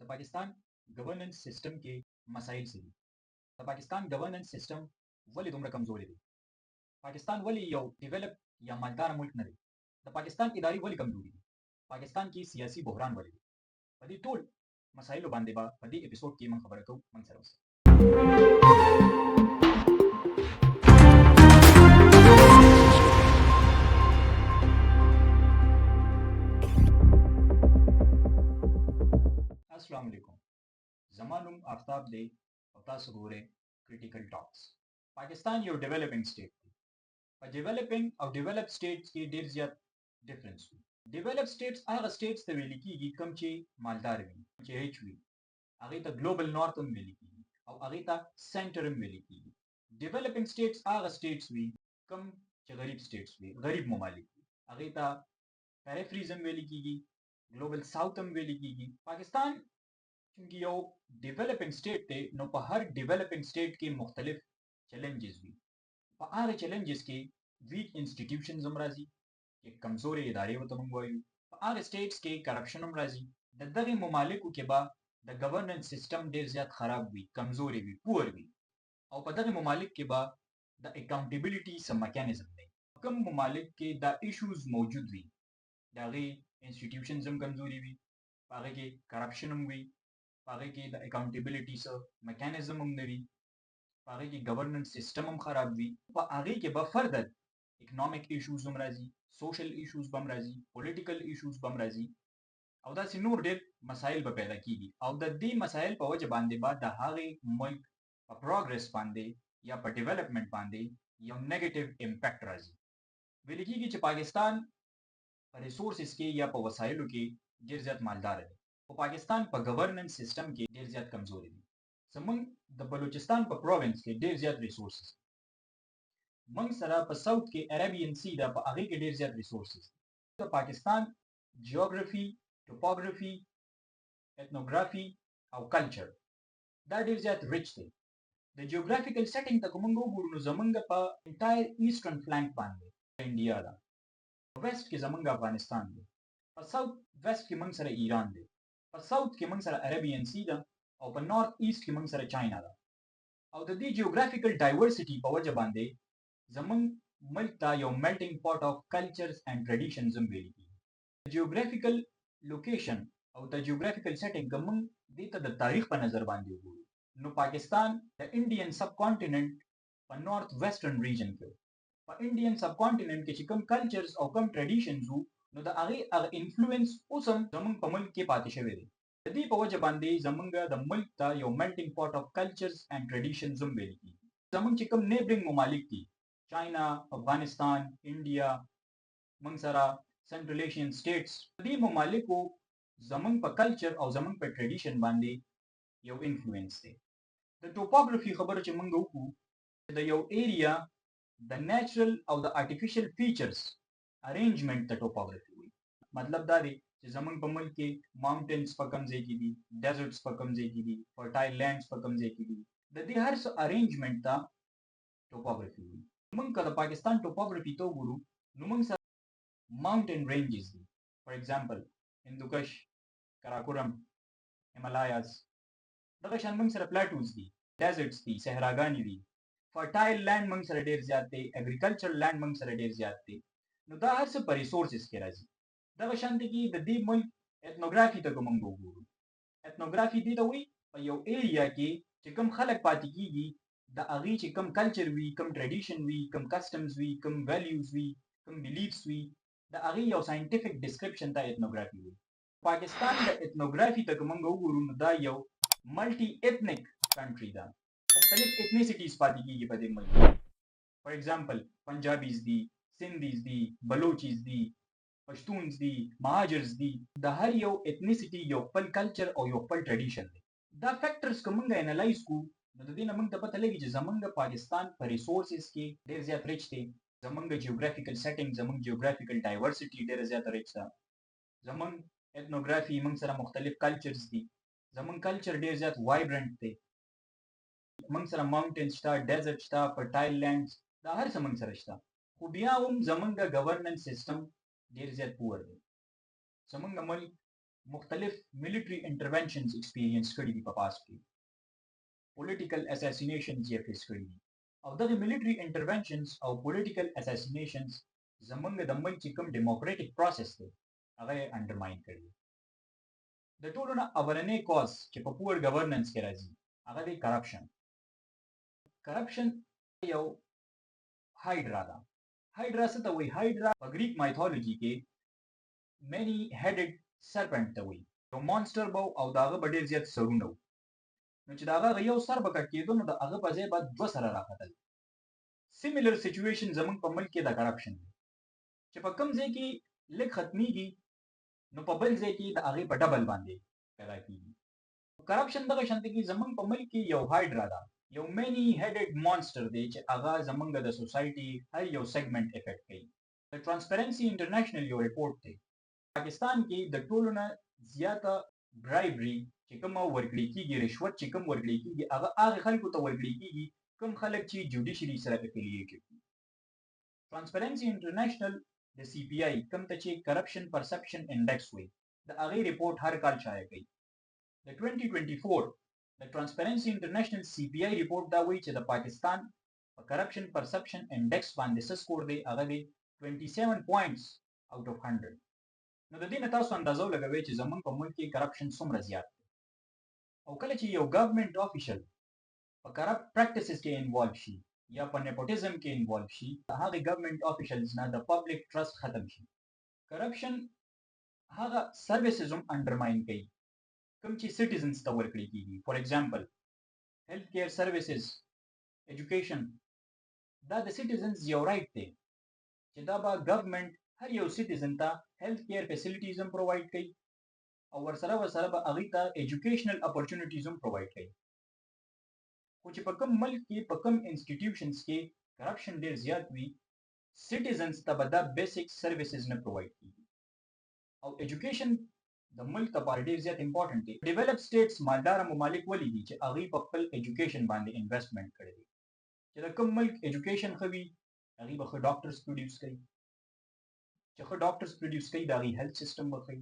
د پاکستان گورننس سیستم کې مسایل څه دي؟ د پاکستان گورننس سیستم ولې دومره کمزوري دی؟ پاکستان ولې یو ډیولپ یا مالدار ملک نه دی؟ د پاکستان اداري ولې کمزوري دي؟ پاکستان کې سیاسي بحران ولې دی؟ په دې ټول مسایلو باندې به په دې اپیسوډ کې موږ خبرې کوو. موږ سره اوسئ. السلام علیکم. زما نوم آفتاب دی او تاسو ګورئ کریټیکل ټاکس. پاکستان یو ډیولپینګ سټیټ دی. په ډیولپینګ او ډیولپ سټیټس کې ډیر زیات ډیفرنس وي. ډیولپ سټیټس هغه سټیټس ته ویل کیږي کوم چې مالدار وي، چې ریچ وي. هغې ته ګلوبل نارت هم ویل کیږي او هغې ته سنټر هم ویل کیږي. ډیولپینګ سټیټس هغه سټیټس وي کوم چې غریب سټیټس وي، غریب ممالک وي. هغې ته پیریفریز هم ویل کیږي، ګلوبل ساوث هم ویل کیږي. پاکستان چونکه یو ډیولپینګ سټیټ دی، نو په هر ډیولپینګ سټیټ کې مختلف چیلنجز وي. په هغه چیلنجز کې ویک انسټیټیوشنز هم راځي، چې کمزورې ادارې ورته موږ وایو. په هغه سټیټس کې کرپشن هم راځي. د دغې ممالکو کې به د ګورننس سیستم ډیر زیات خراب وي، کمزورې وي، پور وي. او په دغې ممالک کې به د اکاونټیبلیټي سم میکانیزم دی. کوم ممالک کې دا ایشوز موجود وي، د هغې انسټیټیوشنز هم کمزوري وي، په هغې کې کرپشن هم وي، په هغې کې د اکاونټیبلیټي څه میکانیزم هم نه وي، په هغې کې ګورننس سیستم هم خراب وي. په هغې کې به فردر اکنامک ایشوز هم راځي، سوشل ایشوز به هم راځي، پولیټیکل ایشوز به هم راځي، او داسې نور ډېر مسایل به پیدا کیږي. او د دې مسایل په وجه باندې به د هغې ملک په پروګرس باندې یا په ډیولپمنټ باندې یو نیګیټیو امپیکټ راځي. ویل کیږي چې پاکستان په ریسورسز کې یا په وسایلو کې ډېر زیات مالدار دی، خو پاکستان په گورننس سیستم کې ډیر زیات کمزوري دي. زمونږ د بلوچستان په پروینس کې ډیر زیات ریسورسز دي. موږ سره په ساوث کې عربین سی ده، په هغې کې ډیر زیات ریسورسز دي. د پاکستان جیوګرافي، ټوپوګرافي، ایتنوګرافي او کلچر دا ډیر زیات ریچ دی. د جیوګرافیکل سیټینګ ته که موږ وګورو، نو زمونږ په انټایر ایسټرن فلانک باندې انډیا ده، په ویسټ کې زمونږ افغانستان دی، په ساوث ویسټ کې موږ سره ایران دی، په ساوث کې موږ سره عربین سی ده، او په نارت ایسټ کې موږ سره چاینا ده. او د دې جیوګرافیکل ډایورسټي په وجه باندې زمونږ ملک ته یو میلټینګ پاټ آف کلچرز اینډ ټریډیشنز هم ویل کیږي. د جیوګرافیکل لوکیشن او د جیوګرافیکل سیټینګ که موږ دې ته د تاریخ په نظر باندې وګورو، نو پاکستان د انډین سب کانټیننټ په نارت ویسټرن ریجن کې، په انډین سب کانټیننټ کې چې کوم کلچرز او کوم ټریډیشنز وو، نو د هغې هغه انفلوئنس اوس هم زموږ په ملک کې پاتې شوی دی. د دې په وجه باندې زموږ د ملک ته یو میلټینګ پاټ آف کلچرز اینډ ټریډیشنز هم ویل کیږي. زموږ چې کوم نیبرنګ ممالک دي، چاینا، افغانستان، انډیا، موږ سره سنټرل ایشین سټیټس، دې ممالکو زموږ په کلچر او زموږ په ټریډیشن باندې یو انفلوئنس دی. د ټوپوګرافي خبره چې موږ وکړو، د یو ایریا د نیچرل او د آرټیفیشل فیچرز ارینجمنټ ته ټوپوګرافي وایي. مطلب دا دی چې زموږ په ملک کې ماونټینز په کوم ځای کې دي، ډیزرټس په کوم ځای کې دي، فرټایل لینډز په کوم ځای کې دي، د دې هر څه ارینجمنټ ته ټوپوګرافي وایي. موږ که د پاکستان ټوپوګرافي ته وګورو، نو موږ سره ماونټین رینجز دي. فار ایگزامپل هندوکش، کراکورم، هیمالایاز. دغه شان موږ سره پلاټوز دي، ډیزرټس دي، صحراګانې دي. فرټایل لینډ موږ سره ډیر زیات دی، اګریکلچر لینډ موږ سره ډیر زیات دی. نو دا هر څه په ریسورسز کې راځي. دغه شانته کې د دې ملک ایتنوګرافي ته که موږ وګورو، ایتنوګرافي دې ته وایي په یو ایریا کې چې کوم خلک پاتې کیږي، د هغې چې کوم کلچر وي، کوم ټریډیشن وي، کوم کسټمز وي، کوم ویلیوز وي، کوم بیلیفس وي، د هغې یو ساینټیفک ډسکرپشن ته ایتنوګرافي وایي. پاکستان د ایتنوګرافي ته که موږ وګورو، نو دا یو ملټي ایتنیک کنټري ده. مختلف ایتنیسټیز پاتې کیږي په دې ملک. فار ایگزامپل پنجابیز دي، سندھیز دي، بلوچیز دي، پښتونز دي، مهاجرز دي. د هر یو ایتنیسټي یو خپل کلچر او یو خپل ټریډیشن دی. دا فیکټرز که موږ انالایز کړو، نو د دې نه موږ ته پته لګي چې زموږ پاکستان په ریسورسز کې ډېر زیات ریچ دی. زموږ جیوګرافیکل سیټینګ، زموږ جیوګرافیکل ډایورسټي ډېره زیاته ریچ ده. زموږ ایتنوګرافي، موږ سره مختلف کلچرز دي. زموږ کلچر ډېر زیات وایبرنټ دی. موږ سره ماونټین شته، ډیزرټ شته، فرټایل لینډز، دا هر څه موږ سره شته. خو بیا هم زموږ ګورننس سیستم ډېر زیات پور دی. زموږ ملک مختلف military interventions experience کړي دي په past کې political assassinations یې فیس کړي دي او دغه military interventions او political assassinations زمونږ د ملک چې کوم democratic process دی هغه یې undermine کړي دي د ټولو نه اولنی کاز چې په poor governance کې راځي هغه دی corruption یو hydra ده hydra څه ته وایي hydra په Greek mythology کې many headed serpent ته وایي یو monster به او د هغه به ډېر زیات سرونه وو نو چې د هغه یو سر به کټ کېدو نو د هغه په ځای به دوه سره راختل similar situation زمونږ په ملک کې د corruption دی چې په کوم ځای کې لږ ختمیږي نو په بل ځای کې د هغې په ډبل باندې پیدا کېږي کرپشن دغه شانتې کې زمونږ په ملک کې یو هایډرا ده یو مینی هیډډ مانسټر دی چې هغه زمونږ د سوسایټي هر یو سیګمنټ افیکټ کوي د ټرانسپیرنسي انټرنیشنل یو ریپورټ دی پاکستان کې د ټولو نه زیاته برایبري چې کومه ورکړې کېږي رشوت چې کوم ورکړې کېږي هغه هغه خلکو ته ورکړې کېږي کوم خلک چې جوډیشري سره افیلیټډ دي ټرانسپیرنسي انټرنیشنل د سی پی آی کوم ته چې کرپشن پرسپشن انډیکس وایي د هغې ریپورټ هر کال شایع کوي د 2024 د ټرانسپیرنسي انټرنیشنل سی پی آی ریپورټ دا وایي چې د پاکستان په کرپشن پرسپشن انډیکس باندې څه سکور دی هغه دی 27 points out of 100 نو د دې نه تاسو اندازه ولګوئ چې زمونږ په ملک کې کرپشن څومره زیات دی او کله چې یو ګورنمنټ آفیشل په کرپټ پریکټسز کې انوالو شي یا په نیپوټیزم کې انوالو شي هغه ګورنمنټ آفیشلز نه د پبلک ټرست ختم شي کرپشن هغه سرویسز هم انډرماین کوي کوم چې سټیزنز ته ورکړي کېږي فار ایگزامپل هیلث کیر سرویسز ایجوکیشن دا د سټیزنز یو رایټ دی چې دا به ګورنمنټ هر یو سټیزن ته هیلث کیر فیسیلیټیز هم پرووایډ کوي او ورسره به هغې ته ایجوکیشنل اپورچونیټیز هم پرووایډ کوي خو چې په کوم ملک کې په کوم انسټیټیوشنز کې کرپشن ډېر زیات وي سټیزنز ته به دا بیسک سرویسز نه پرووایډ کېږي او ایجوکیشن د ملک لپاره ډېر زیات امپورټنټ دی ډیولپ سټیټس مالداره ممالک ولې دي چې هغوی په خپل ایجوکیشن باندې انویسټمنټ کړی دی چې د کوم ملک ایجوکیشن ښه وي هغوی به ښه ډاکټرز پروډیوس کوي چې ښه ډاکټرز پروډیوس کوي د هغوی هیلث سیسټم به ښه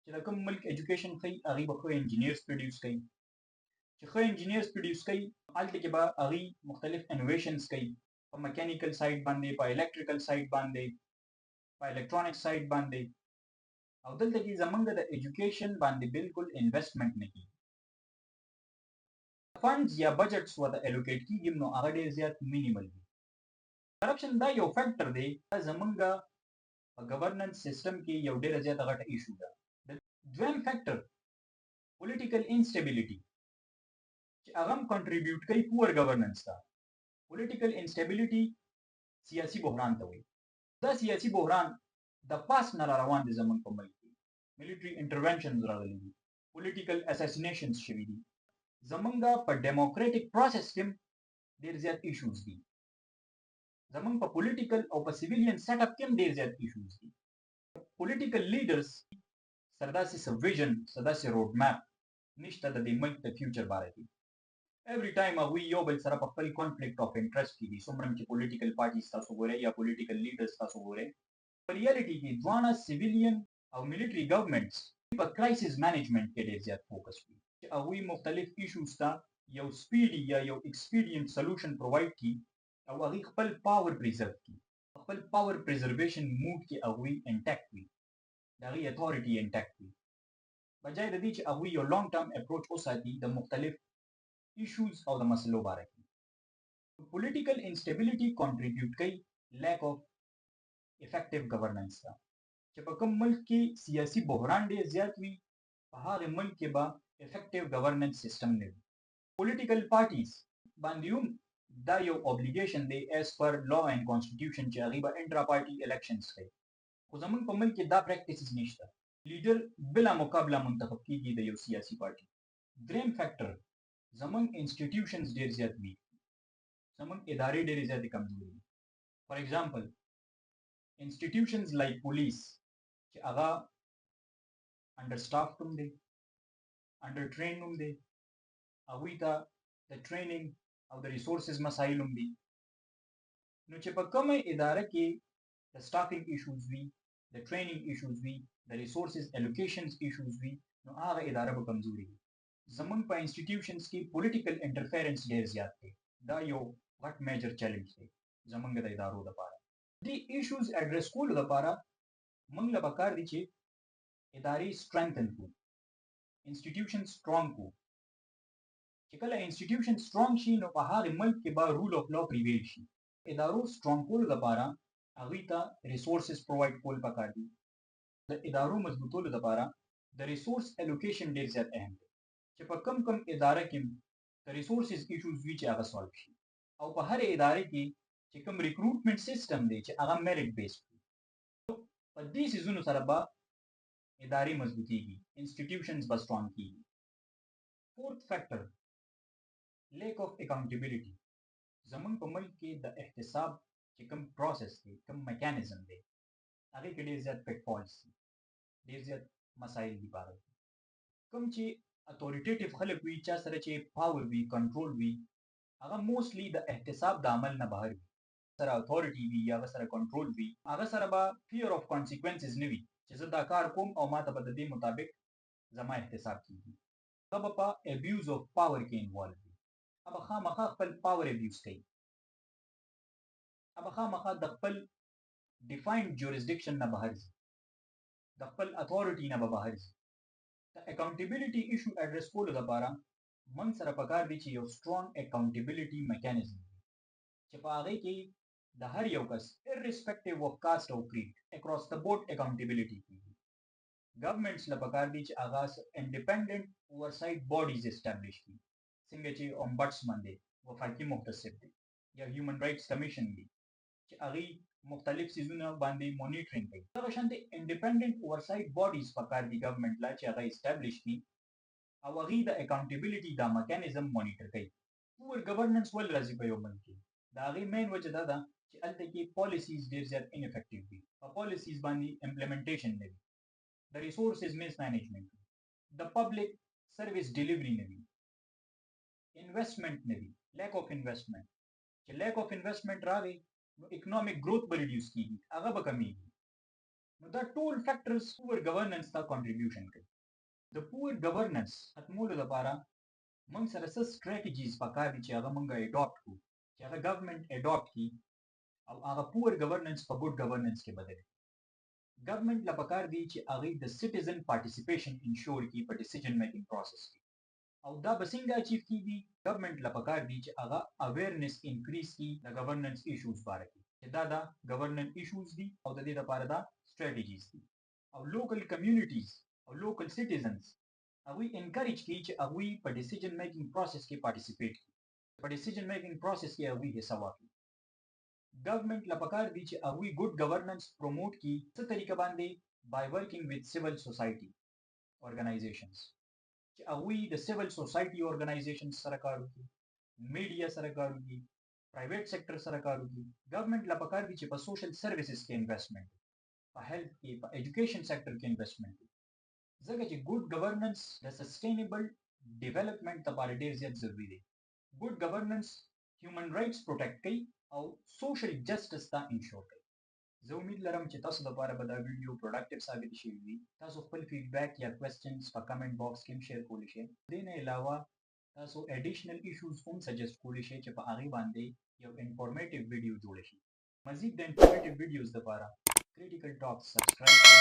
چې د کوم ملک ایجوکیشن ښه هغوی به ښه انجینیرز پروډیوس کوي چې ښه انجینیرز پروډیوس کوي هلته کې به هغوی مختلف انوویشنز کوي په میکانیکل سایډ باندې په الکتریکل سایډ باندې په الکترونیک سایډ باندې او دلته کې زمونږ د ایجوکیشن باندې بالکل انویسټمنټ نه کېږي فنډز یا بجټس ورته الوکیټ کېږي نو هغه ډېر زیات مینیمل وي کرپشن دا یو فیکټر دی دا زمونږ په ګورننس سیسټم کې یو ډېره زیاته غټه ایشو ده دویم فیکټر پولیټیکل انسټیبیلیټي چې هغه هم کنټریبیوټ کوي پور ګورننس ته پولیټیکل انسټیبیلیټي سیاسي بحران ته وایي دا سیاسي بحران د پاست نه را روان دی زمونږ په ملک کې ملیټري انټرونشنز راغلي دي پولیټیکل اساسینیشنز شوي دي زمونږ په ډیموکریټک پروسس کې ډېر زیات ایشوز دي زمونږ په پولیټیکل او په سیویلین سیټ اپ کې هم ډېر زیات ایشوز دي پولیټیکل لیډرز سره داسې څه ویژن څه داسې روډ میپ نشته د دې ملک د فیوچر باره کې every time هغوی یو بل سره په خپل کانفلیکټ اف انټرست کې دي څومره چې پولیټیکل پارټیز تاسو ګورئ یا پولیټیکل لیډرز تاسو ګورئ په ریالټي کې دواړه سیویلین او ملیټري ګورنمنټس په کرایسس مینجمنټ کې ډېر زیات فوکس کوي چې هغوی مختلف ایشوز ته یو سپیډي یا یو ایکسپیډینټ سلوشن پرووایډ کړي او هغوی خپل پاور پریزرو کړي خپل پاور پریزرویشن موډ کې هغوی انټیکټ وي د هغوی اتھارټي انټیکټ وي بجای د دې چې هغوی یو لانګ ټرم اپروچ وساتي د مختلف ایشوز او د مسلو باره کې پولیټیکل انسټیبیلیټي کنټریبیوټ کوي لیک اف افیکټیو ګورننس ته چې په کوم ملک کې سیاسي بحران ډېر زیات وي په هغه ملک کې به افیکټیو ګورننس سیسټم نه وي پولیټیکل پارټیز باندې هم دا یو اوبلیګیشن دی ایز پر لا اینڈ کانسټیټیوشن چې هغوی به انټرا پارټي الیکشنز کوي خو زمونږ په ملک کې دا پریکټسز نشته لیډر بلا مقابله منتخب کېږي د یو سیاسي پارټي دریم فیکټر زمونږ انسټیټیوشنز ډېر زیات ویک دي زمونږ ادارې ډېرې زیاتې کمزورې دي فار ایگزامپل انسټیټیوشنز لایک پولیس چې هغه انډر سټافډ هم دی انډر ټرینډ هم دی هغوی ته د ټریننګ او د ریسورسز مسایل هم دي نو چې په کومه اداره کې د سټافینګ ایشوز وي د ټریننګ ایشوز وي د ریسورسز الوکیشنز ایشوز وي نو هغه اداره به کمزوري وي. زمونږ په انسټیټیوشنز کې پولیټیکل انټرفیرنس ډیر زیات دی. دا یو غټ میجر چیلنج دی زمونږ د ادارو لپاره. دې ایشوز اډریس کولو لپاره موږ له پکار دي چې ادارې سترنګتن کړو، انسټیټیوشن سترونګ کړو. چې کله انسټیټیوشن سترونګ شي نو په هغه ملک کې به رول اف لا پریویل شي. ادارو سترونګ کولو لپاره هغوی ته ریسورسز پرووایډ کول پکار دي. د ادارو مضبوطولو لپاره د ریسورس الوکیشن ډیر زیات اهم دی چې په کم کم اداره کې د ریسورسز ایشوز وي چې هغه سالو شي، او په هر اداره کې چې کوم ریکروټمنټ سیستم دی چې هغه میرټ بیسډ وي. په دې سیزونو سره به ادارې مضبوطیږي، انسټیټیوشنز به سترونګ کیږي. فورث فیکټر لیک اف اکاونټیبلټي. زمونږ په ملک کې د احتساب چې کوم پروسس دی، کوم میکانیزم دی، هغې کې ډېر زیات پټ فالټس دي، ډېر زیات مسایل دي په هغه کې. کوم چې اتوریټیټیو خلک وي، چا سره چې پاور وي، کنټرول وي، هغه موسټلی د احتساب د عمل نه بهر وي. سره اتورټي وي یا هغه سره کنټرول وي، هغه سره به فیر اف کانسیکوینسز نه وي چې زه دا کار کوم او ما ته به د دې مطابق زما احتساب کیږي. هغه به په ابیوز اف پاور کې انوالو وي. هغه به خامخا خپل پاور ابیوز کوي، هغه به خامخا د خپل ډیفاینډ جورسډکشن نه بهر ځي، د خپل اتورټي نه به بهر ځي. د اکاونټیبلټي ایشو اډریس کولو لپاره موږ سره پکار دی چې یو سترونګ اکاونټیبلټي میکانیزم وي چې په هغې کې د هر یو کس irrespective of caste او creed across the board accountability کیږي. ګورنمنټس له پکار دی چې هغه انډیپینډنټ اوورسایټ باډیز اسټابلیش کړي، څنګه چې امبډسمن دی، وفاقي محتسب دی، یا هیومن رایټس کمیشن دی چې هغوی مختلف څیزونه باندې مونیټرینګ کوي. دغه شانتې انډیپینډنټ اوورسایټ باډیز پکار دي ګورنمنټ له چې هغه اسټابلیش کړي او هغوی د اکاونټیبلټي دا میکانیزم مونیټر کوي. پور ګورننس ولې راځي په یو ملک کې؟ د هغې مین وجه دا ده چې هلته کې پالیسیز ډېر زیات انفیکټیو وي، په پالیسیز باندې امپلیمنټیشن نه وي، د ریسورسز مس مینجمنټ وي، د پبلک سروس ډیلیوري نه وي، انویسټمنټ نه وي، لیک اف انویسټمنټ. چې لیک اف انویسټمنټ راغی نو اکنامک گروث به ریډیوس کیږي، هغه به کمیږي. نو دا ټول فیکټرز پور ګورننس ته کنټریبیوشن کوي. د پور ګورننس ختمولو لپاره موږ سره څه سټریټیجیز پکار دي چې هغه موږ اډاپټ کړو، چې هغه ګورنمنټ اډاپټ کړي او هغه پور ګورننس په ګډ ګورننس کې بدل کړي. ګورنمنټ له پکار دي چې هغوی د سټیزن پارټیسیپیشن انشور کړي په ډیسیژن میکینګ پروسس کې. او دا به څنګه اچیو کیږي؟ ګورنمنټ له پکار دي چې هغه اویرنس انکریز کړي د ګورننس ایشوز باره کې، چې دا د ګورننس ایشوز دي او د دې لپاره دا سټریټیجیز دي. او لوکل کمیونټیز او لوکل سټیزنز هغوی انکریج کړي چې هغوی په ډیسیژن میکینګ پروسس کې پارټیسیپیټ کړي، په ډیسیژن میکینګ پروسس کې هغوی حصه واخلي. ګورنمنټ له پکار دي چې هغوی ګډ ګورننس پروموټ کړي. څه طریقه باندې؟ بای ورکینګ وذ سیول سوسایټي ارګنایزیشنز، چې هغوی د سیول سوسایټي ارګنایزیشنز سره کار وکړي، میډیا سره کار وکړي، پرایویټ سیکټر سره کار وکړي. ګورنمنټ له پکار دي چې په سوشل سروسز کې انویسټمنټ، په هیلث کې، په ایجوکیشن سیکټر کې انویسټمنټ وکړي، ځکه چې ګډ ګورننس د سسټینیبل ډیولپمنټ لپاره ډېر زیات ضروري دی. ګډ ګورننس هیومن رایټس پروټیکټ کوي او سوشل جسټس ته انشور کوي. زه امید لرم چې تاسو لپاره به دا ویډیو پروډکټیو ثابت شوي وي. تاسو خپل فیډبیک یا کوېسچنز په کمنټ باکس کې هم شیر کولی شئ. دې نه علاوه تاسو اډیشنل ایشوز هم سجیسټ کولی شئ چې په هغې باندې یو انفارمیټیو ویډیو جوړه شي. مزید د انفارمیټیو ویډیوز لپاره کریټیکل ټاکس سبسکرایب کړئ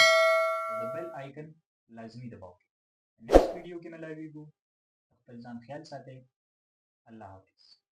او د بیل آیکن لازمي دباو کړئ. نیکسټ ویډیو کې ملاویږو. خپل ځان خیال ساتئ. الله حافظ.